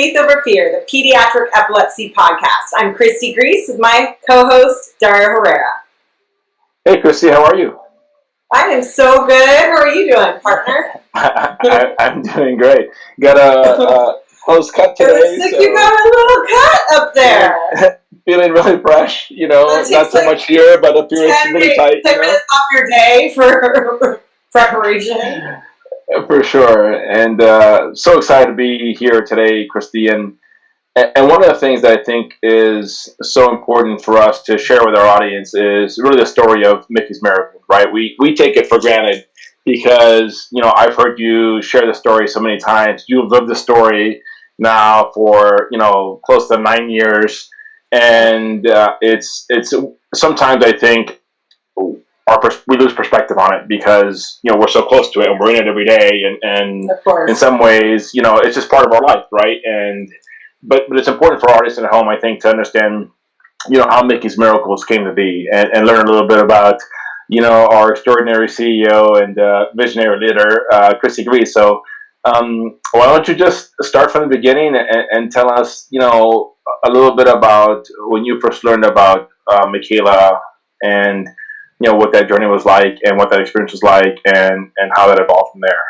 Faith Over Fear, the Pediatric Epilepsy Podcast. I'm Kristie Griess with my co-host, Dario Herrera. Hey, Kristie, how are you? I am so good. How are you doing, partner? I'm doing great. Got a close cut today. It looks like you got a little cut up there. Feeling really fresh, not so much here, but up here it's really tight. 10 minutes off your day for preparation. For sure. And so excited to be here today, Kristie. And one of the things that I think is so important for us to share with our audience is really the story of Mickie's miracle, right? We take it for granted because, I've heard you share the story so many times. You've lived the story now for, close to 9 years. And it's sometimes I think we lose perspective on it because, we're so close to it and we're in it every day. And in some ways, it's just part of our life, right? But it's important for our audience at home, I think, to understand, how Mickie's miracles came to be and learn a little bit about, our extraordinary CEO and visionary leader, Kristie Griess. So why don't you just start from the beginning and tell us, a little bit about when you first learned about Michaela and, what that journey was like and what that experience was like and how that evolved from there.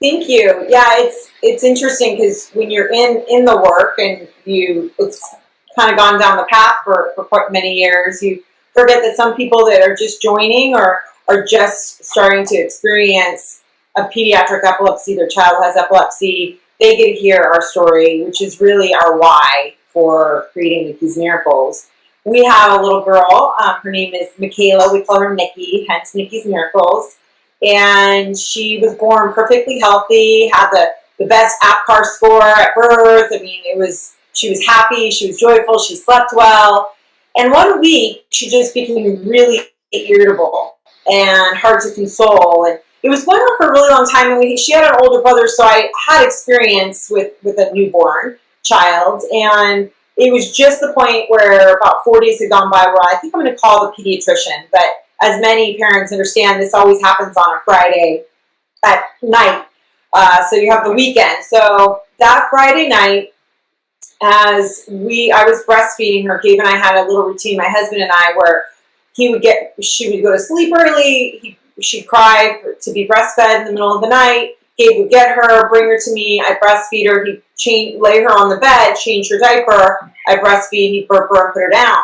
Thank you. Yeah, it's interesting because when you're in the work and it's kind of gone down the path for quite many years, you forget that some people that are just joining or are just starting to experience a pediatric epilepsy, their child has epilepsy, they get to hear our story, which is really our why for creating Mickie's Miracles. We have a little girl, her name is Michaela, we call her Mickie, hence Mickie's Miracles. And she was born perfectly healthy, had the best APGAR score at birth. I mean, she was happy, she was joyful, she slept well. And one week, she just became really irritable and hard to console. And it was going on for a really long time. And she had an older brother, so I had experience with a newborn child. And it was just the point where about 4 days had gone by where I think I'm going to call the pediatrician. But as many parents understand, this always happens on a Friday at night. So you have the weekend. So that Friday night, I was breastfeeding her, Gabe and I had a little routine, my husband and I, where she would go to sleep early, she'd cry to be breastfed in the middle of the night, Gabe would get her, bring her to me, I'd breastfeed her, he'd lay her on the bed, change her diaper, I'd breastfeed, he'd burp her and put her down.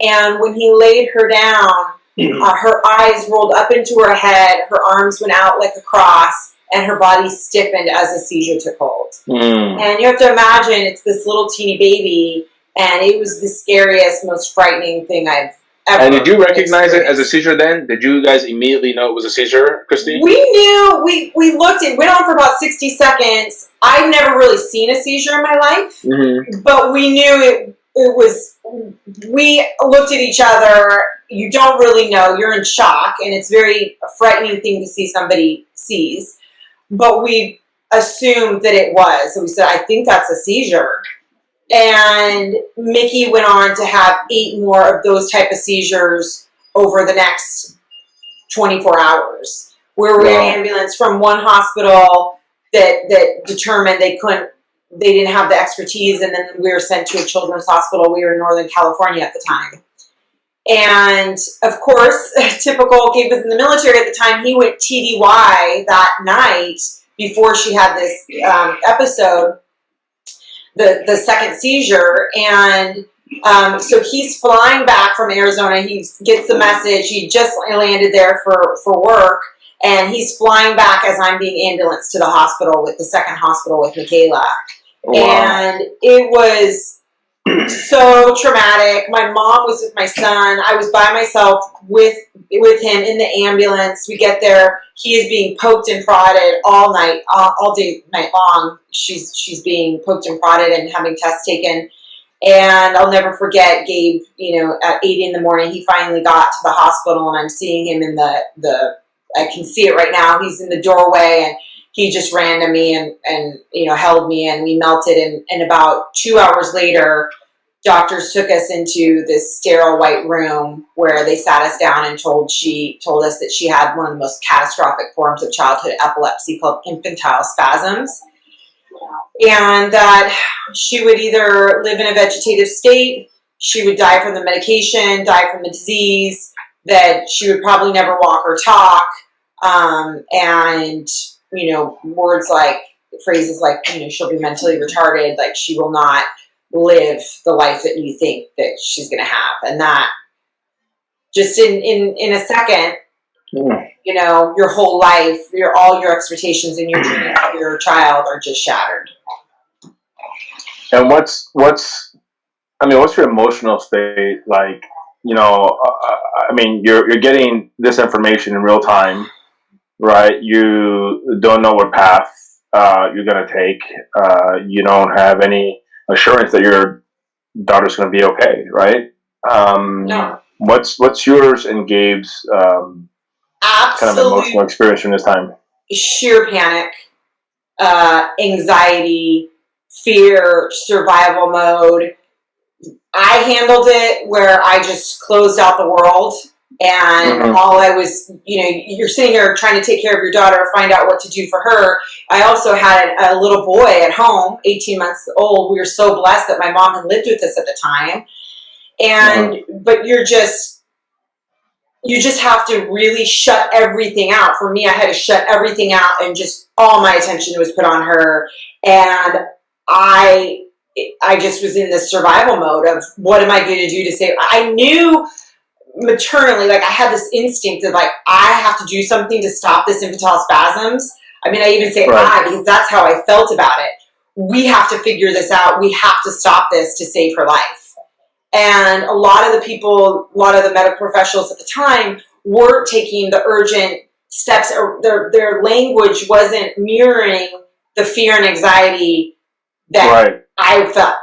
And when he laid her down, her eyes rolled up into her head, her arms went out like a cross, and her body stiffened as a seizure took hold. And you have to imagine it's this little teeny baby, and it was the scariest, most frightening thing I've ever And did you recognize it as a seizure then? Did you guys immediately know it was a seizure, Kristie? We knew, we looked, it went on for about 60 seconds. I've never really seen a seizure in my life, but we knew it was, we looked at each other, you don't really know, you're in shock, and it's very a frightening thing to see somebody seize. But we assumed that it was. So we said, I think that's a seizure. And Mickie went on to have 8 more of those type of seizures over the next 24 hours. Where we were in ambulance from one hospital that determined they didn't have the expertise, and then we were sent to a children's hospital. We were in Northern California at the time. And of course, typical, Gabe was in the military at the time, he went TDY that night before she had this episode, the second seizure. And so he's flying back from Arizona, he gets the message, he just landed there for work, and he's flying back as I'm being ambulanced to the hospital, with the second hospital with Michaela. Wow. And it was so traumatic. My mom was with my son. I was by myself with him in the ambulance. We get there. He is being poked and prodded all night, all day, night long. She's being poked and prodded and having tests taken. And I'll never forget Gabe, at 8 in the morning, he finally got to the hospital, and I'm seeing him in I can see it right now. He's in the doorway, and he just ran to me and held me, and we melted. And about 2 hours later, doctors took us into this sterile white room where they sat us down and told us that she had one of the most catastrophic forms of childhood epilepsy called infantile spasms. and that she would either live in a vegetative state, she would die from the medication, die from the disease, that she would probably never walk or talk, and, you know, phrases like, you know, she'll be mentally retarded, like she will not live the life that you think that she's going to have. And that just in a second, you know, your whole life, all your expectations and your dreams of your child are just shattered. And what's your emotional state like? You know, I mean, you're getting this information in real time, right? You don't know what path you're gonna take. You don't have any assurance that your daughter's gonna be okay, right? No. What's yours and Gabe's kind of emotional experience from this time? Sheer panic, anxiety, fear, survival mode. I handled it where I just closed out the world, and all I was, you know, you're sitting here trying to take care of your daughter, find out what to do for her. I also had a little boy at home, 18 months old. We were so blessed that my mom had lived with us at the time. And, but you just have to really shut everything out. For me, I had to shut everything out, and just all my attention was put on her. And I just was in this survival mode of what am I going to do to save. I knew maternally, like I had this instinct of like, I have to do something to stop this infantile spasms. I mean, I even say I, because that's how I felt about it. We have to figure this out. We have to stop this to save her life. And a lot of the people, a lot of the medical professionals at the time weren't taking the urgent steps, or their language wasn't mirroring the fear and anxiety that I felt.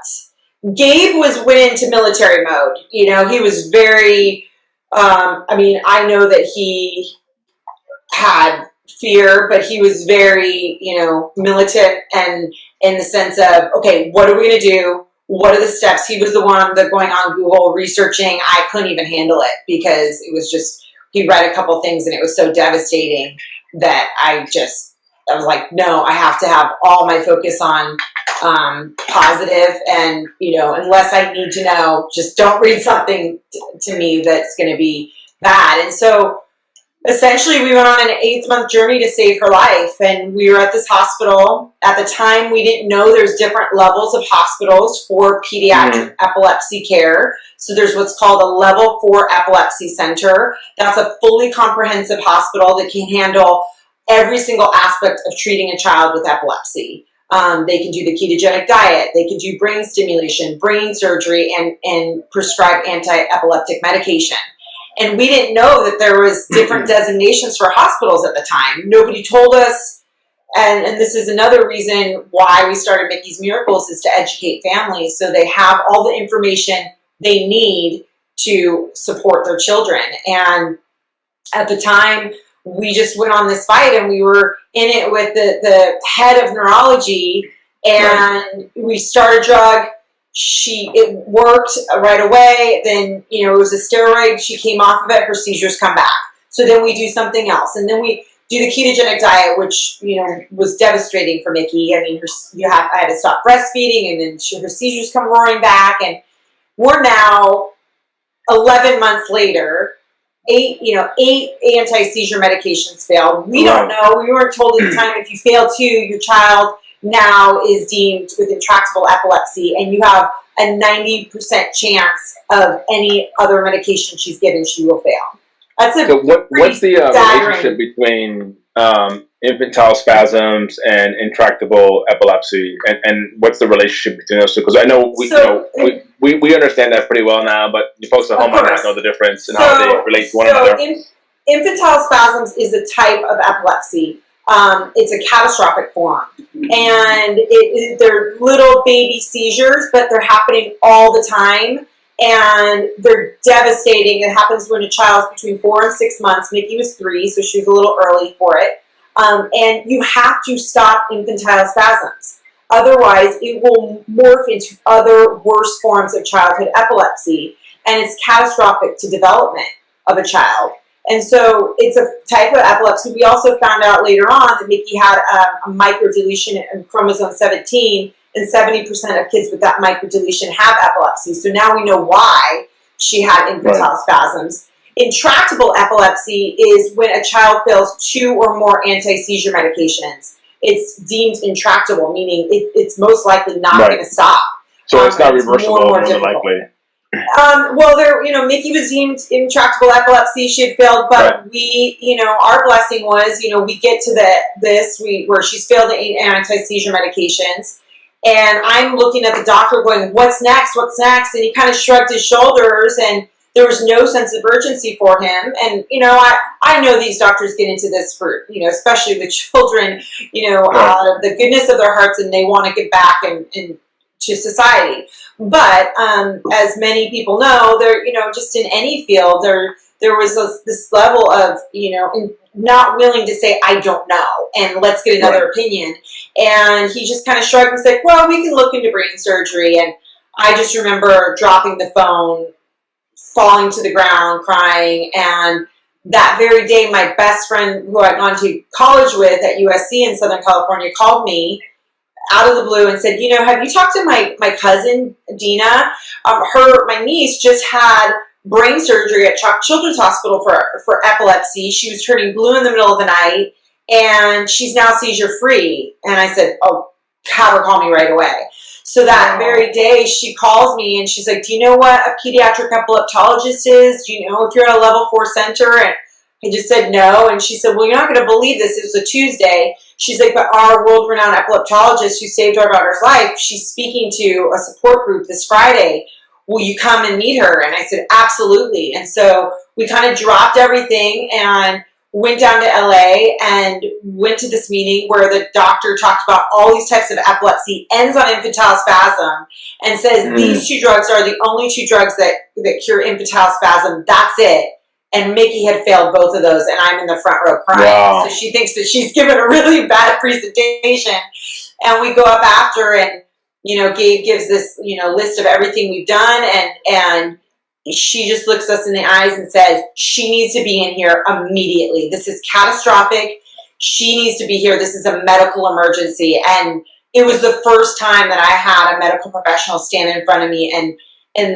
Gabe went into military mode. You know, he was very, I mean, I know that he had fear, but he was very, you know, militant, and in the sense of, okay, what are we going to do? What are the steps? He was the one that going on Google researching. I couldn't even handle it because it was just, he read a couple things and it was so devastating that I was like, no, I have to have all my focus on positive, and, you know, unless I need to know, just don't read something to me that's going to be bad. And so essentially we went on an 8-month journey to save her life, and we were at this hospital. At the time, we didn't know there's different levels of hospitals for pediatric epilepsy care. So there's what's called a Level IV Epilepsy Center. That's a fully comprehensive hospital that can handle every single aspect of treating a child with epilepsy. They can do the ketogenic diet, they can do brain stimulation, brain surgery, and prescribe anti-epileptic medication. And we didn't know that there was different designations for hospitals at the time. Nobody told us, and this is another reason why we started Mickie's Miracles, is to educate families so they have all the information they need to support their children. And at the time, we just went on this fight, and we were in it with the head of neurology, and we started a drug. It worked right away. Then, you know, it was a steroid. She came off of it. Her seizures come back. So then we do something else. And then we do the ketogenic diet, which, you know, was devastating for Mickie. I mean, I had to stop breastfeeding, and then her seizures come roaring back. And we're now 11 months later. 8 anti-seizure medications failed. We don't know. We weren't told at the time, if you fail 2, your child now is deemed with intractable epilepsy, and you have a 90% chance of any other medication she's given, she will fail. What's the relationship between infantile spasms and intractable epilepsy, and what's the relationship between those two? Because I know we understand that pretty well now, but the folks at home might not know the difference and how they relate to one another. Infantile spasms is a type of epilepsy. It's a catastrophic form, and they're little baby seizures, but they're happening all the time, and they're devastating. It happens when a child's between 4 and 6 months. Mickie was 3, so she was a little early for it. And you have to stop infantile spasms. Otherwise, it will morph into other worse forms of childhood epilepsy, and it's catastrophic to development of a child. And so it's a type of epilepsy. We also found out later on that Mickie had a microdeletion in chromosome 17, and 70% of kids with that microdeletion have epilepsy. So now we know why she had infantile spasms. Intractable epilepsy is when a child fails 2 or more anti-seizure medications. It's deemed intractable, meaning it's most likely not going to stop. So it's not reversible, more than likely. Well, Mickie was deemed intractable epilepsy. She had failed, but we, our blessing was, we get to where she's failed the anti-seizure medications. And I'm looking at the doctor going, what's next? What's next? And he kind of shrugged his shoulders, and there was no sense of urgency for him. And, I know these doctors get into this for, especially with children, out of the goodness of their hearts, and they want to give back and to society. But as many people know, there, just in any field, there was this level of, not willing to say, I don't know, and let's get another opinion. And he just kind of shrugged and said, well, we can look into brain surgery. And I just remember dropping the phone, falling to the ground, crying. And that very day, my best friend who I'd gone to college with at USC in Southern California called me out of the blue and said, have you talked to my cousin, Dina? My niece just had brain surgery at Chalk Children's Hospital for epilepsy. She was turning blue in the middle of the night, and she's now seizure-free. And I said, oh, have her call me right away. So that very day, she calls me, and she's like, do you know what a pediatric epileptologist is? Do you know if you're at a Level IV center? And I just said no. And she said, well, you're not going to believe this. It was a Tuesday. She's like, but our world-renowned epileptologist who saved our daughter's life, she's speaking to a support group this Friday. Will you come and meet her? And I said, absolutely. And so we kind of dropped everything and went down to LA and went to this meeting where the doctor talked about all these types of epilepsy, ends on infantile spasm, and says these 2 drugs are the only 2 drugs that cure infantile spasm. That's it. And Mickie had failed both of those, and I'm in the front row crying. Wow. So she thinks that she's given a really bad presentation. And we go up after, and Gabe gives this, list of everything we've done, and she just looks us in the eyes and says, she needs to be in here immediately. This is catastrophic. She needs to be here. This is a medical emergency. And it was the first time that I had a medical professional stand in front of me and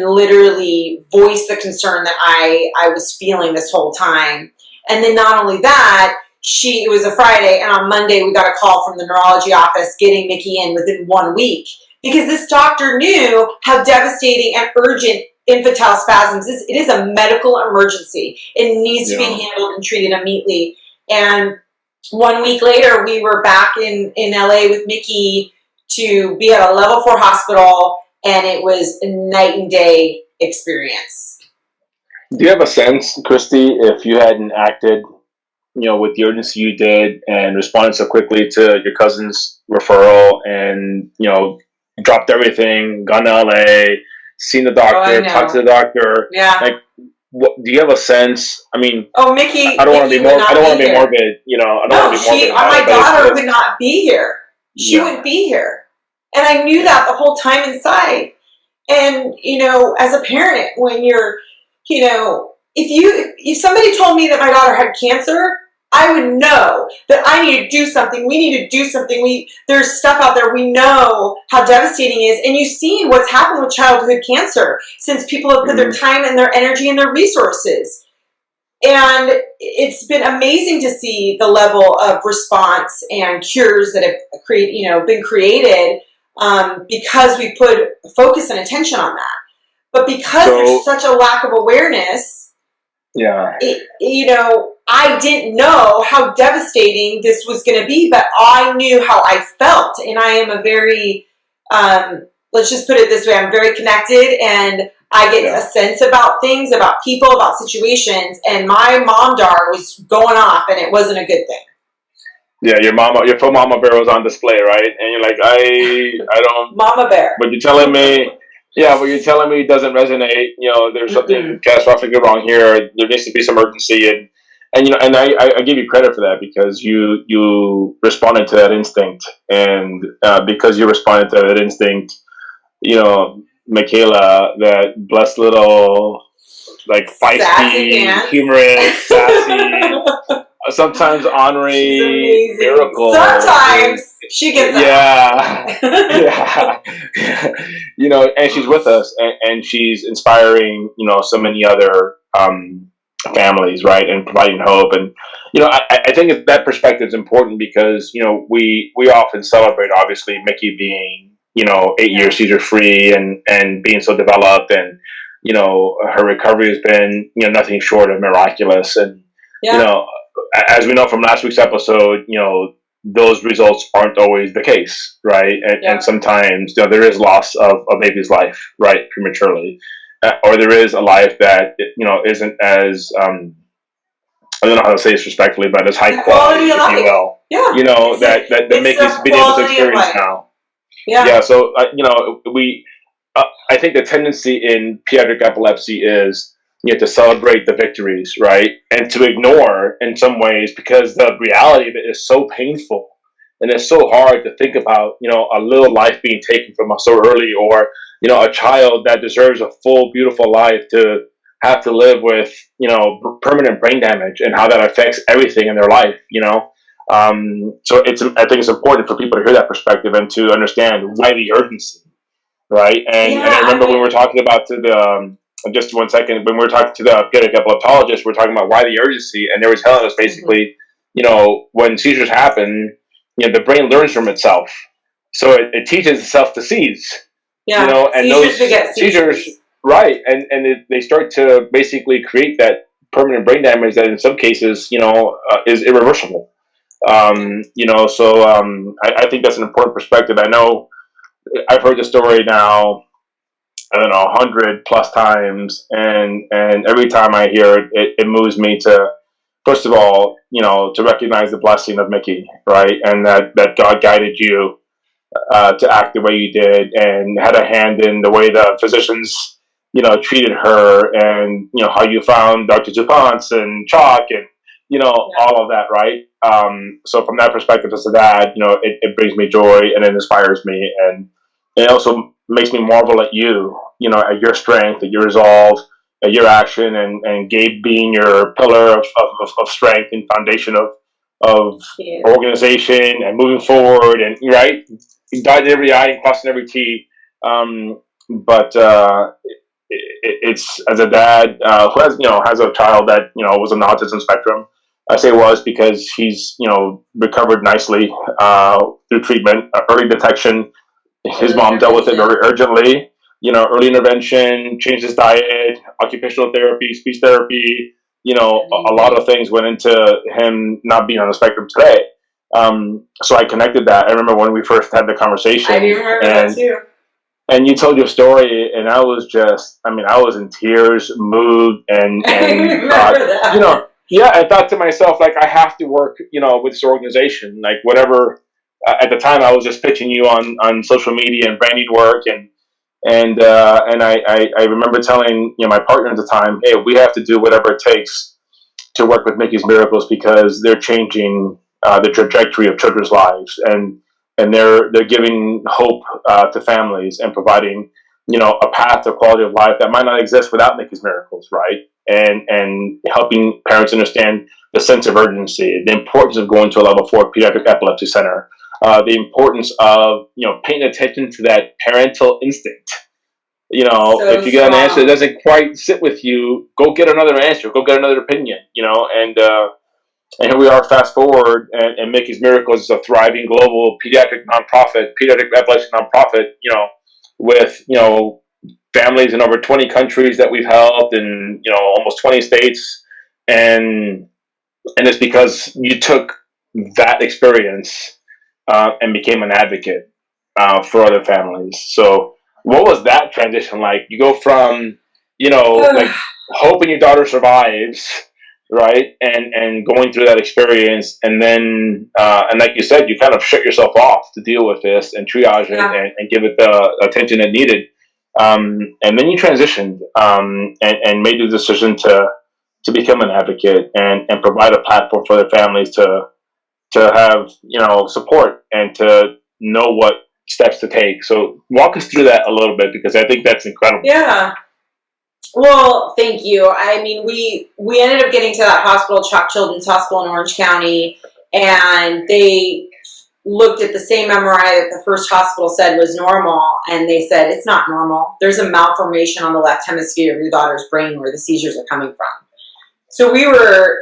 literally voice the concern that I was feeling this whole time. And then not only that, it was a Friday, and on Monday we got a call from the neurology office getting Mickie in within 1 week. Because this doctor knew how devastating and urgent infantile spasms is. It is a medical emergency. It needs to be handled and treated immediately. And 1 week later, we were back in LA with Mickie to be at a Level IV hospital, and it was a night and day experience. Do you have a sense, Kristie, if you hadn't acted, with the urgency you did and responded so quickly to your cousin's referral and, dropped everything, gone to LA, seen the doctor, talked to the doctor. Yeah. Like, do you have a sense? I mean, Mickey. I don't want to be morbid. I don't want to be morbid. My daughter would not be here. She wouldn't be here, and I knew that the whole time inside. And as a parent, when you're, if somebody told me that my daughter had cancer, I would know that I need to do something. We need to do something. There's stuff out there. We know how devastating it is. And you've seen what's happened with childhood cancer since people have put their time and their energy and their resources. And it's been amazing to see the level of response and cures that have been created because we put focus and attention on that. But because there's such a lack of awareness, I didn't know how devastating this was going to be, but I knew how I felt. And I am a very, let's just put it this way, I'm very connected, and I get a sense about things, about people, about situations. And my mom dar was going off, and it wasn't a good thing. Yeah, your full mama bear was on display, right? And you're like, I don't... Mama bear. But you're telling me... Yeah, but you're telling me it doesn't resonate. There's something catastrophically wrong here. There needs to be some urgency, and I give you credit for that because you responded to that instinct, and because you responded to that instinct, Michaela, that blessed little like feisty, humorous, sassy. Sometimes ornery, miracle. Sometimes she gets yeah. You know, and she's with us, and she's inspiring, you know, so many other families, right, and providing hope. And you know, I think that perspective is important because you know we often celebrate, obviously, Mickie being, you know, 8 years seizure free and being so developed, and you know her recovery has been, you know, nothing short of miraculous. And you know, as we know from last week's episode, you know, those results aren't always the case, right? And sometimes, you know, there is loss of a baby's life, right, prematurely, or there is a life that, you know, isn't as I don't know how to say this respectfully, but as high quality, if you will. Yeah. You know, that Mickie's been able to experience now. Yeah. So you know, I think the tendency in pediatric epilepsy is, you know, to celebrate the victories, right? And to ignore in some ways, because the reality of it is so painful and it's so hard to think about, you know, a little life being taken from us so early, or, you know, a child that deserves a full, beautiful life to have to live with, you know, permanent brain damage and how that affects everything in their life, you know? So I think it's important for people to hear that perspective and to understand why the urgency, right? And I remember when we were talking about just 1 second, when we were talking to the pediatric epileptologist, we were talking about why the urgency, and they were telling us basically, you know, when seizures happen, you know, the brain learns from itself, so it teaches itself to seize. Yeah, you know, and seizures those seizures, right? And they start to basically create that permanent brain damage that in some cases, you know, is irreversible. You know, so I think that's an important perspective. I know I've heard the story now, I don't know, 100+ times, and every time I hear it, it moves me to, first of all, you know, to recognize the blessing of Mickie, right, and that God guided you to act the way you did, and had a hand in the way the physicians, you know, treated her, and you know how you found Dr. DuPont's and chalk, and you know all of that, right? So from that perspective, as a dad, you know, it brings me joy and it inspires me, and it also makes me marvel at you, you know, at your strength, at your resolve, at your action, and Gabe being your pillar of strength and foundation of organization and moving forward, and right, dotting every I and crossing every T. But it's, as a dad who has, you know, has a child that, you know, was on the autism spectrum. I say was because he's, you know, recovered nicely through treatment, early detection. His mom dealt with it very urgently. You know, early intervention, changed his diet, occupational therapy, speech therapy. You know, a lot of things went into him not being on the spectrum today. So I connected that. I remember when we first had the conversation. I do remember that too. And you told your story, and I was just, I mean, I was in tears, moved, and you know, yeah, I thought to myself, like, I have to work, you know, with this organization, like whatever. At the time, I was just pitching you on social media and branding work, and I remember telling, you know, my partner at the time, hey, we have to do whatever it takes to work with Mickie's Miracles, because they're changing the trajectory of children's lives, and they're giving hope to families and providing, you know, a path to quality of life that might not exist without Mickie's Miracles, right? And helping parents understand the sense of urgency, the importance of going to a Level IV Pediatric Epilepsy Center, the importance of, you know, paying attention to that parental instinct. You know, so if you get an answer that doesn't quite sit with you, go get another answer, go get another opinion, you know, and here we are, fast forward, and Mickie's Miracles is a thriving global pediatric epilepsy nonprofit, you know, with, you know, families in over 20 countries that we've helped, in, you know, almost 20 states, and it's because you took that experience and became an advocate for other families. So what was that transition like? You go from, you know, like hoping your daughter survives, right, and going through that experience, and then and like you said, you kind of shut yourself off to deal with this and triage it and give it the attention it needed, and then you transitioned and made the decision to become an advocate and provide a platform for their families to have, you know, support and to know what steps to take. So walk us through that a little bit, because I think that's incredible. Yeah. Well, thank you. I mean, we ended up getting to that hospital, Chalk Children's Hospital in Orange County, and they looked at the same MRI that the first hospital said was normal, and they said, it's not normal. There's a malformation on the left hemisphere of your daughter's brain where the seizures are coming from. So we were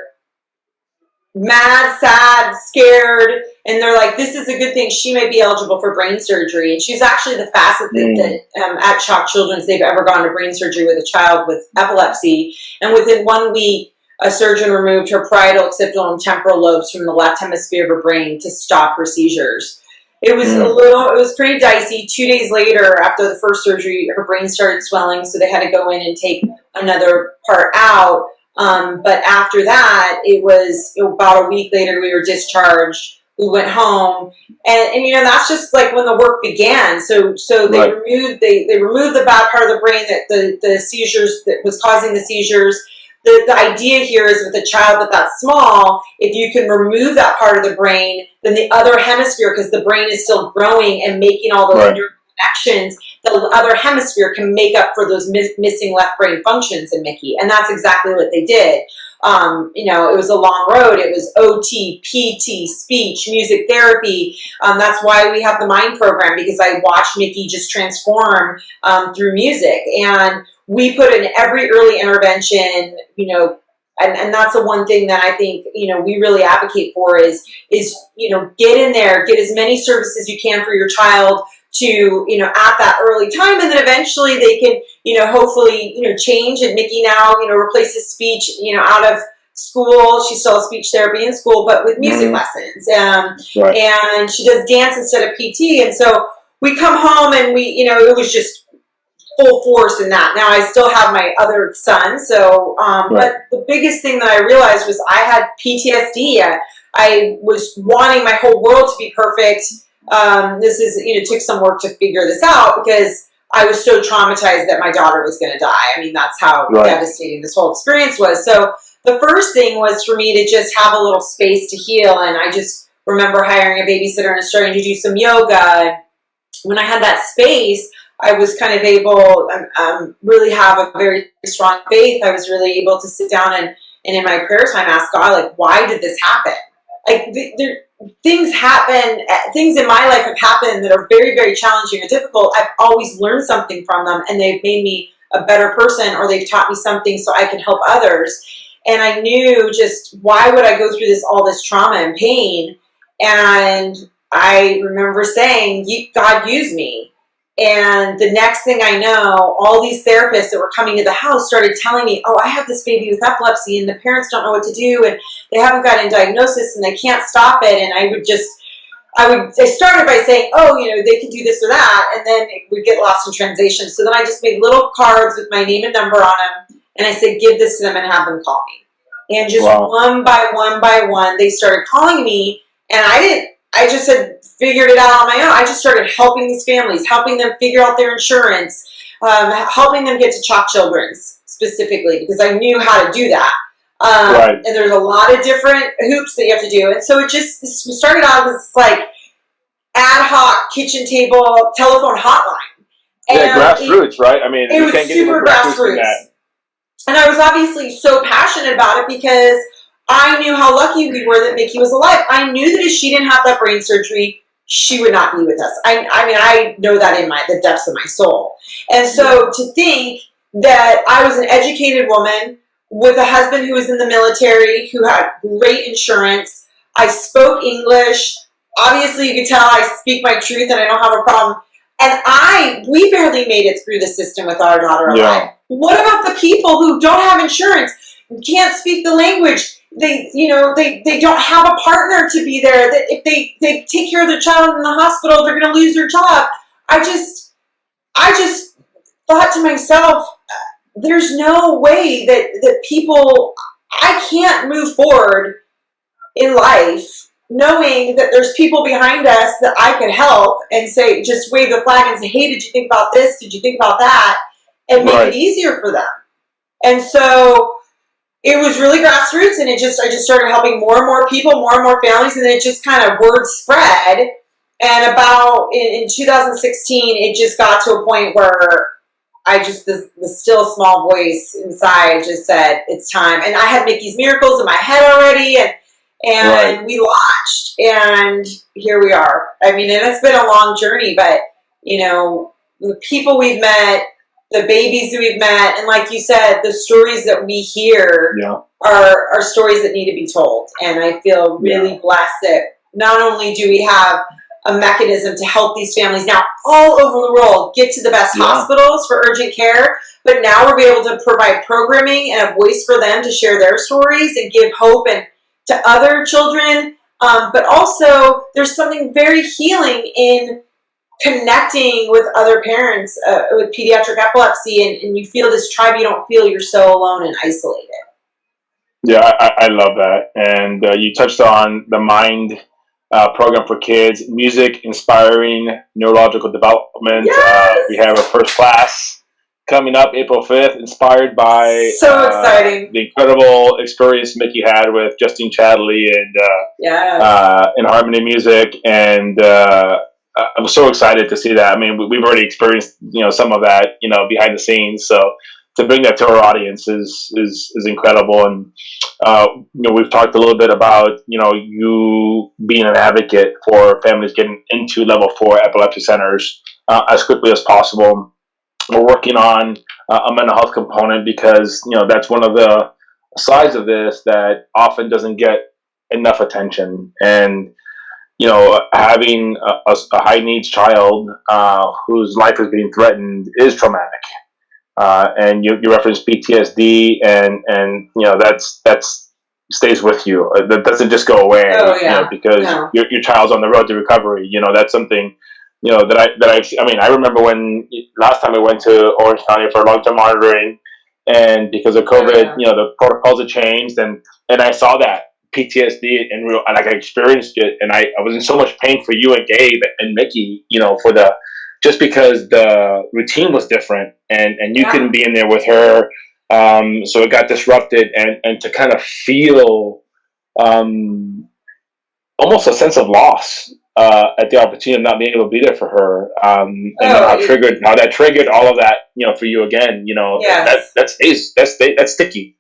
mad, sad, scared, and they're like, this is a good thing. She may be eligible for brain surgery. And she's actually the fastest that at Chalk Children's they've ever gone to brain surgery with a child with epilepsy. And within 1 week, a surgeon removed her parietal, occipital, and temporal lobes from the left hemisphere of her brain to stop her seizures. It was it was pretty dicey. 2 days later, after the first surgery, her brain started swelling, so they had to go in and take another part out. But after that, it was about a week later, we were discharged. We went home, and you know, that's just like when the work began. So they removed the bad part of the brain that the seizures that was causing the seizures. The idea here is with a child that's small, if you can remove that part of the brain, then the other hemisphere, because the brain is still growing and making all those connections, the other hemisphere can make up for those missing left brain functions in Mickie. And that's exactly what they did. You know, it was a long road. It was OT, PT, speech, music therapy. That's why we have the MIND program, because I watched Mickie just transform through music. And we put in every early intervention, you know, and that's the one thing that I think, you know, we really advocate for is, you know, get in there, get as many services you can for your child to, you know, at that early time. And then eventually they can, you know, hopefully, you know, change. And Mickie now, you know, replaces speech, you know, out of school. She still has speech therapy in school, but with music lessons. And she does dance instead of PT. And so we come home and we, you know, it was just full force in that. Now I still have my other son. So, but the biggest thing that I realized was I had PTSD. I was wanting my whole world to be perfect. This is, you know, it took some work to figure this out because I was so traumatized that my daughter was going to die. I mean, that's how devastating this whole experience was. So the first thing was for me to just have a little space to heal. And I just remember hiring a babysitter and starting to do some yoga. When I had that space, I was kind of able, really have a very strong faith. I was really able to sit down and in my prayer time ask God, like, why did this happen? Like, things happen, things in my life have happened that are very, very challenging or difficult. I've always learned something from them, and they've made me a better person, or they've taught me something so I can help others. And I knew just, why would I go through all this trauma and pain? And I remember saying, God, use me. And the next thing I know, all these therapists that were coming to the house started telling me, oh, I have this baby with epilepsy and the parents don't know what to do and they haven't gotten a diagnosis and they can't stop it. And I started by saying, oh, you know, they can do this or that. And then it would get lost in translation. So then I just made little cards with my name and number on them. And I said, give this to them and have them call me. And just one by one, they started calling me. And I just had figured it out on my own. I just started helping these families, helping them figure out their insurance, helping them get to Chalk Children's specifically, because I knew how to do that. And there's a lot of different hoops that you have to do. And so it just started out as like ad hoc kitchen table telephone hotline. And grassroots, right? I mean, it was super grassroots. And I was obviously so passionate about it because I knew how lucky we were that Mickie was alive. I knew that if she didn't have that brain surgery, she would not be with us. I mean, I know that in the depths of my soul. And so to think that I was an educated woman with a husband who was in the military, who had great insurance, I spoke English. Obviously, you can tell I speak my truth and I don't have a problem. And we barely made it through the system with our daughter alive. What about the people who don't have insurance, can't speak the language? They don't have a partner to be there. That if they take care of their child in the hospital, they're going to lose their job. I just thought to myself, there's no way that people, I can't move forward in life knowing that there's people behind us that I could help and say, just wave the flag and say, hey, did you think about this? Did you think about that? And make it easier for them. And so it was really grassroots, and I just started helping more and more people, more and more families, and then it just kind of word spread. And about in 2016, it just got to a point where the still small voice inside just said, it's time. And I had Mickie's Miracles in my head already, and we launched, and here we are. I mean, and it's been a long journey, but, the people we've met, the babies that we've met, and like you said, the stories that we hear are stories that need to be told. And I feel really blessed that not only do we have a mechanism to help these families now all over the world get to the best hospitals for urgent care, but now we'll be able to provide programming and a voice for them to share their stories and give hope and to other children. But also, there's something very healing in connecting with other parents with pediatric epilepsy, and you feel this tribe. You don't feel you're so alone and isolated. Yeah, I love that. And you touched on the Mind program for kids, music inspiring neurological development. Yes! We have our first class coming up April 5th, inspired by so exciting the incredible experience Mickie had with Justine Chadley and in Harmony Music. And I'm so excited to see that. I mean, we've already experienced some of that behind the scenes. So to bring that to our audience is incredible. And we've talked a little bit about you being an advocate for families getting into Level 4 epilepsy centers as quickly as possible. We're working on a mental health component because that's one of the sides of this that often doesn't get enough attention. And having a high needs child whose life is being threatened is traumatic. And you referenced PTSD, and that's stays with you. That doesn't just go away. Because your child's on the road to recovery. That's something I remember when last time I went to Orange County for long-term monitoring, and because of COVID, the protocols had changed, and I saw that PTSD in real, and I experienced it, and I was in so much pain for you and Gabe and Mickie, just because the routine was different, and you couldn't be in there with her, so it got disrupted, and to kind of feel almost a sense of loss at the opportunity of not being able to be there for her, and how that triggered all of that, for you again, that's sticky,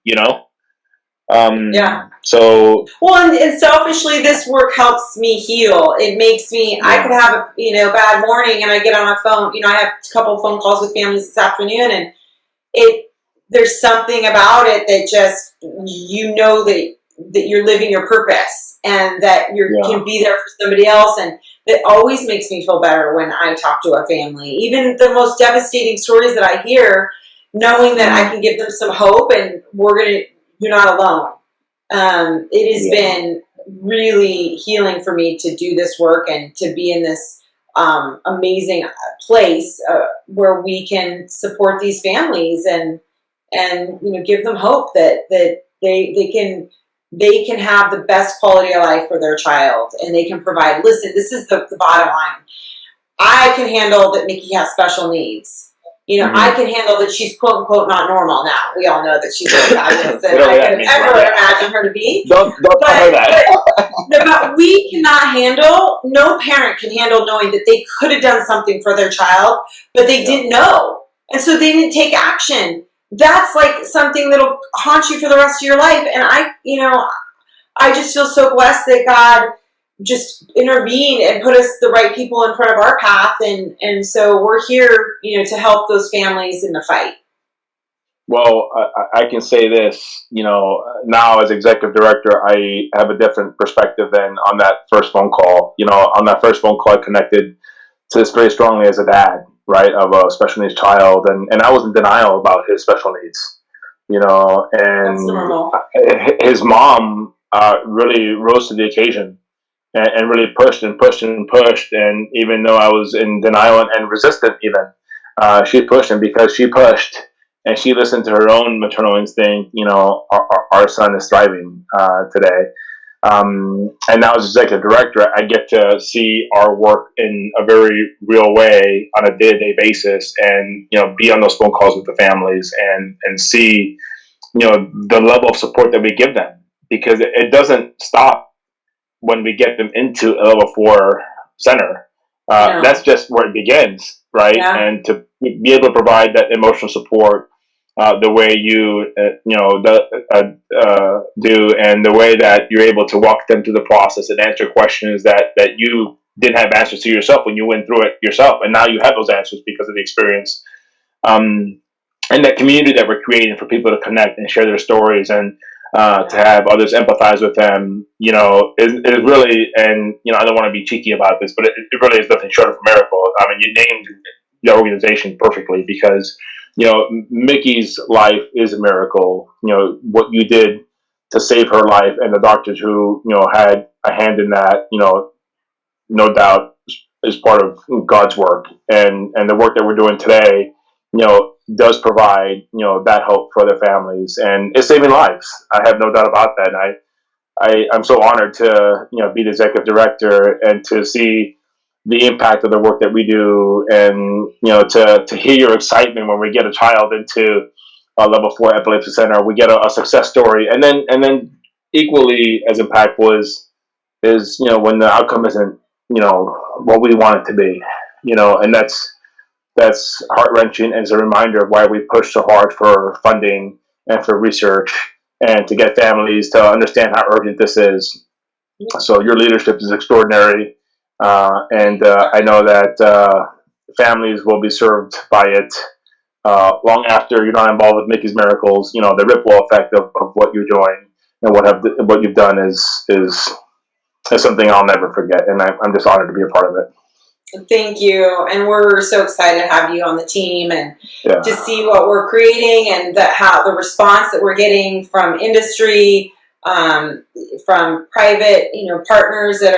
So and selfishly, this work helps me heal. It makes me. I could have a bad morning, and I get on a phone. I have a couple of phone calls with families this afternoon, and there's something about it that just that you're living your purpose, and that you can be there for somebody else, and that always makes me feel better when I talk to a family. Even the most devastating stories that I hear, knowing that I can give them some hope, and you're not alone. It has been really healing for me to do this work and to be in this amazing place where we can support these families and give them hope that they can have the best quality of life for their child, and they can provide. Listen, this is the bottom line. I can handle that Mickie has special needs. I can handle that she's quote unquote not normal now. We all know that she's really fabulous than I could have ever imagined her to be. Don't tell her that. But we cannot handle, no parent can handle knowing that they could have done something for their child, but they didn't know. And so they didn't take action. That's like something that'll haunt you for the rest of your life. And I just feel so blessed that God just intervened and put us the right people in front of our path, and so we're here, to help those families in the fight. Well, I can say this, now as executive director, I have a different perspective than on that first phone call. On that first phone call, I connected to this very strongly as a dad, right, of a special needs child, and I was in denial about his special needs, and his mom really rose to the occasion. And really pushed and pushed and pushed, and even though I was in denial and resistant, even she pushed, and because she pushed and she listened to her own maternal instinct, our son is thriving today. And now as executive director, I get to see our work in a very real way on a day-to-day basis, and be on those phone calls with the families and see the level of support that we give them, because it doesn't stop when we get them into a Level 4 center. That's just where it begins. right? Yeah. And to be able to provide that emotional support the way you do, and the way that you're able to walk them through the process and answer questions that you didn't have answers to yourself when you went through it yourself, and now you have those answers because of the experience. And that community that we're creating for people to connect and share their stories, and to have others empathize with them, is really, and I don't want to be cheeky about this, but it really is nothing short of a miracle. I mean, you named the organization perfectly, because Mickie's life is a miracle. What you did to save her life, and the doctors who had a hand in that, no doubt is part of God's work, and the work that we're doing today, does provide that hope for their families, and it's saving lives. I have no doubt about that. And I'm so honored to be the executive director and to see the impact of the work that we do, and to hear your excitement when we get a child into a Level IV Epilepsy Center. We get a success story, and then equally as impactful is when the outcome isn't what we want it to be, and that's heart-wrenching, and is a reminder of why we push so hard for funding and for research, and to get families to understand how urgent this is. So your leadership is extraordinary, and I know that families will be served by it long after you're not involved with Mickie's Miracles. The ripple effect of what you're doing and what you've done is something I'll never forget, and I'm just honored to be a part of it. Thank you, and we're so excited to have you on the team, and to see what we're creating, and how the response that we're getting from industry, from private, partners that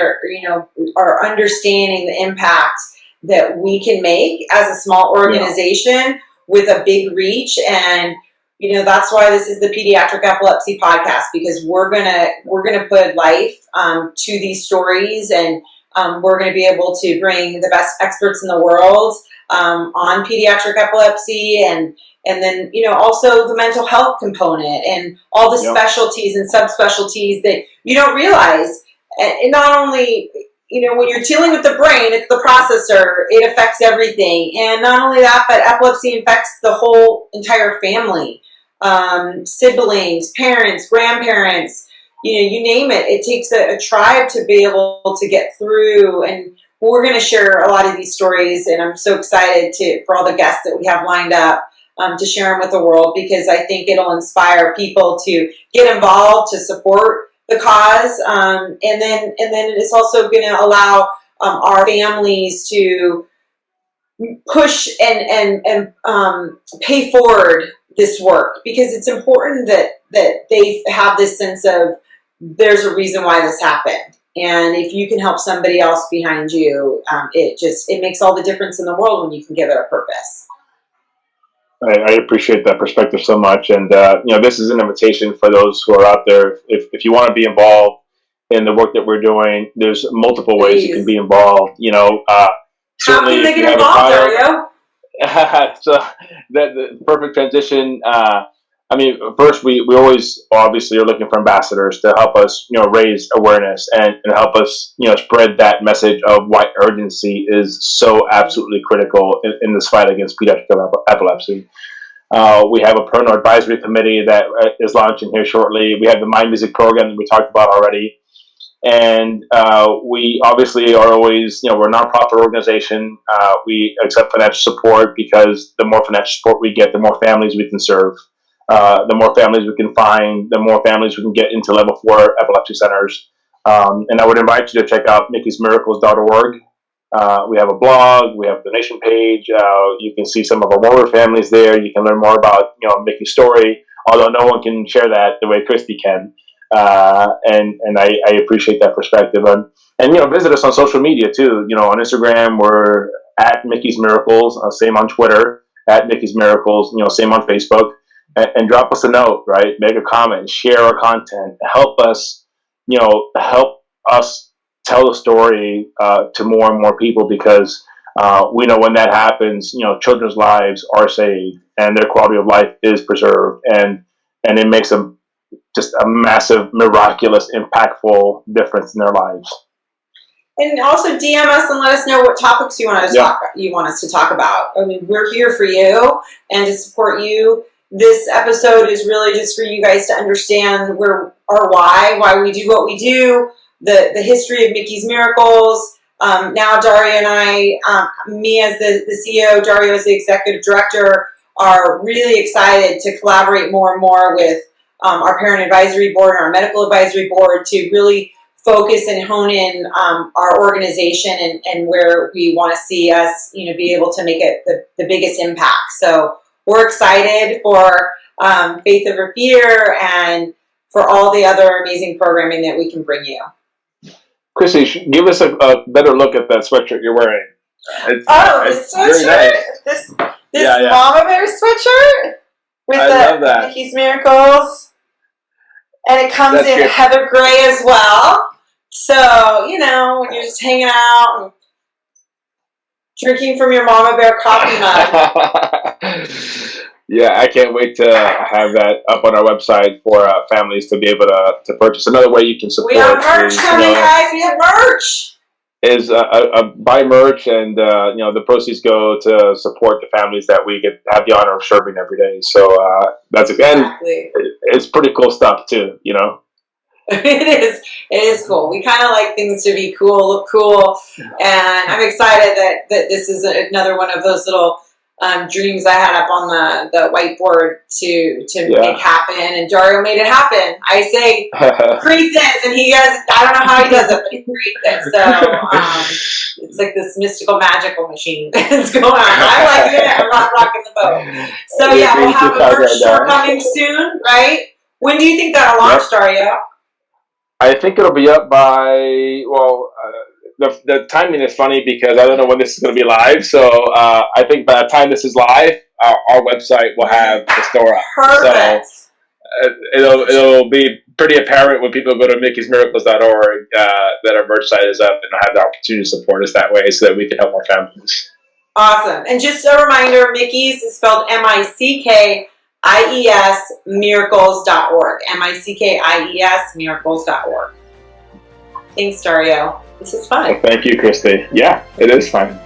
are understanding the impact that we can make as a small organization with a big reach. And that's why this is the Pediatric Epilepsy Podcast, because we're gonna put life to these stories, and we're going to be able to bring the best experts in the world on pediatric epilepsy, and then also the mental health component, and all the specialties and subspecialties that you don't realize. And not only when you're dealing with the brain, it's the processor, it affects everything. And not only that, but epilepsy affects the whole entire family, siblings, parents, grandparents. You name it. It takes a tribe to be able to get through, and we're going to share a lot of these stories, and I'm so excited for all the guests that we have lined up to share them with the world, because I think it'll inspire people to get involved, to support the cause, and then it's also going to allow our families to push and pay forward this work, because it's important that they have this sense of there's a reason why this happened. And if you can help somebody else behind you, it makes all the difference in the world when you can give it a purpose. I appreciate that perspective so much. And, this is an invitation for those who are out there. If you want to be involved in the work that we're doing, there's multiple ways you can be involved. How can they get involved, Dario? So the perfect transition. First, we always obviously are looking for ambassadors to help us, raise awareness and help us, spread that message of why urgency is so absolutely critical in this fight against pediatric epilepsy. We have a parental advisory committee that is launching here shortly. We have the Mind Music program that we talked about already. And we obviously are always, we're a nonprofit organization. We accept financial support, because the more financial support we get, the more families we can serve. The more families we can find, the more families we can get into Level IV Epilepsy Centers. And I would invite you to check out mickiesmiracles.org. We have a blog, we have a donation page. You can see some of our older families there. You can learn more about, Mickie's story, although no one can share that the way Kristie can. And I appreciate that perspective. And visit us on social media too. On Instagram, we're at Mickie's Miracles, same on Twitter, at Mickie's Miracles, same on Facebook. And drop us a note, right? Make a comment, share our content, help us tell the story to more and more people, because we know when that happens, children's lives are saved and their quality of life is preserved, and it makes just a massive, miraculous, impactful difference in their lives. And also DM us and let us know what topics you want us to talk about. I mean, we're here for you and to support you. This episode is really just for you guys to understand why we do what we do, the history of Mickie's Miracles. Now Dario and I, me as the CEO, Dario as the executive director, are really excited to collaborate more and more with our parent advisory board and our medical advisory board to really focus and hone in our organization and where we want to see us, be able to make it the biggest impact. So we're excited for Faith Over Fear and for all the other amazing programming that we can bring you. Kristie, give us a better look at that sweatshirt you're wearing. This sweatshirt? Nice. This Mama Bear sweatshirt with Mickie's Miracles. And it comes in heather gray as well. So, when you're just hanging out and drinking from your Mama Bear coffee mug. Yeah, I can't wait to have that up on our website for families to be able to purchase. Another way you can support. We have merch coming, guys. We have merch. Is buy merch, and the proceeds go to support the families that we have the honor of serving every day. So that's it's pretty cool stuff too. It is cool. We kind of like things to be cool, look cool, and I'm excited that this is another one of those little dreams I had up on the whiteboard to make happen, and Dario made it happen. I say, create this, and he goes, I don't know how he does it, but he creates it. So it's like this mystical, magical machine that's going on. I like it. I'm not rocking the boat. So we'll have a merch store coming soon, right? When do you think that'll launch, Dario? I think it'll be up by, the timing is funny because I don't know when this is going to be live. So I think by the time this is live, our website will have the store up. Perfect. So it'll be pretty apparent when people go to mickiesmiracles.org that our merch site is up, and have the opportunity to support us that way so that we can help more families. Awesome. And just a reminder, Mickie's is spelled MICKIES miracles.org. MICKIES miracles.org. Thanks, Dario. This is fun. Well, thank you, Kristie. Yeah, it is fun.